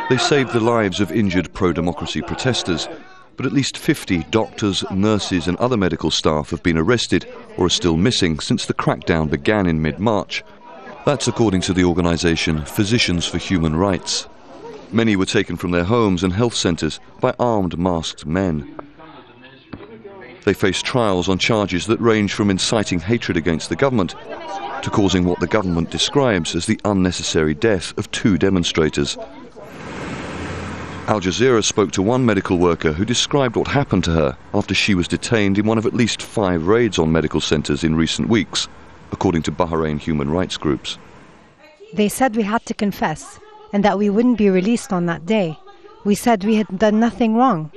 They saved the lives of injured pro-democracy protesters, but at least 50 doctors, nurses and other medical staff have been arrested or are still missing since the crackdown began in mid-March. That's according to the organisation Physicians for Human Rights. Many were taken from their homes and health centres by armed, masked men. They face trials on charges that range from inciting hatred against the government to causing what the government describes as the unnecessary death of 2 demonstrators. Al Jazeera spoke to one medical worker who described what happened to her after she was detained in one of at least 5 raids on medical centres in recent weeks, according to Bahrain human rights groups. They said we had to confess and that we wouldn't be released on that day. We said we had done nothing wrong.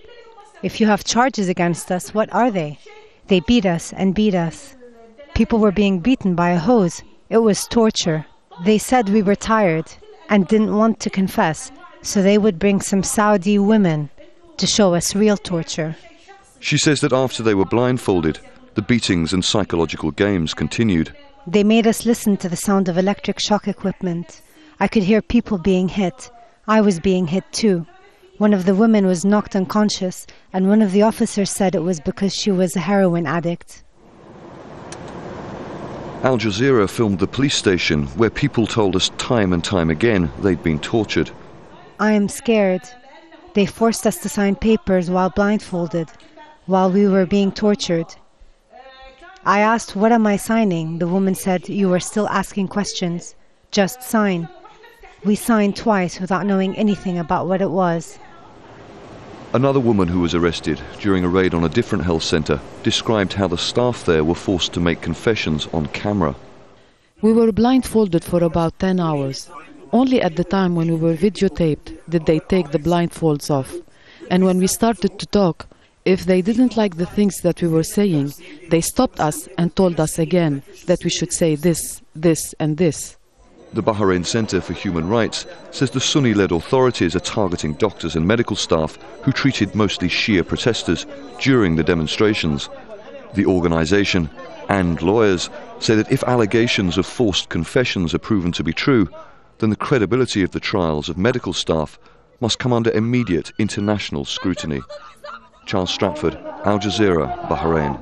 If you have charges against us, what are they? They beat us and beat us. People were being beaten by a hose. It was torture. They said we were tired and didn't want to confess, so they would bring some Saudi women to show us real torture. She says that after they were blindfolded, the beatings and psychological games continued. They made us listen to the sound of electric shock equipment. I could hear people being hit. I was being hit too. One of the women was knocked unconscious, and one of the officers said it was because she was a heroin addict. Al Jazeera filmed the police station where people told us time and time again they'd been tortured. I am scared. They forced us to sign papers while blindfolded, while we were being tortured. I asked, "What am I signing?" The woman said, "You are still asking questions. Just sign." We signed twice without knowing anything about what it was. Another woman who was arrested during a raid on a different health centre described how the staff there were forced to make confessions on camera. We were blindfolded for about 10 hours. Only at the time when we were videotaped did they take the blindfolds off. And when we started to talk, if they didn't like the things that we were saying, they stopped us and told us again that we should say this, this and this. The Bahrain Centre for Human Rights says the Sunni-led authorities are targeting doctors and medical staff who treated mostly Shia protesters during the demonstrations. The organisation and lawyers say that if allegations of forced confessions are proven to be true, then the credibility of the trials of medical staff must come under immediate international scrutiny. Charles Stratford, Al Jazeera, Bahrain.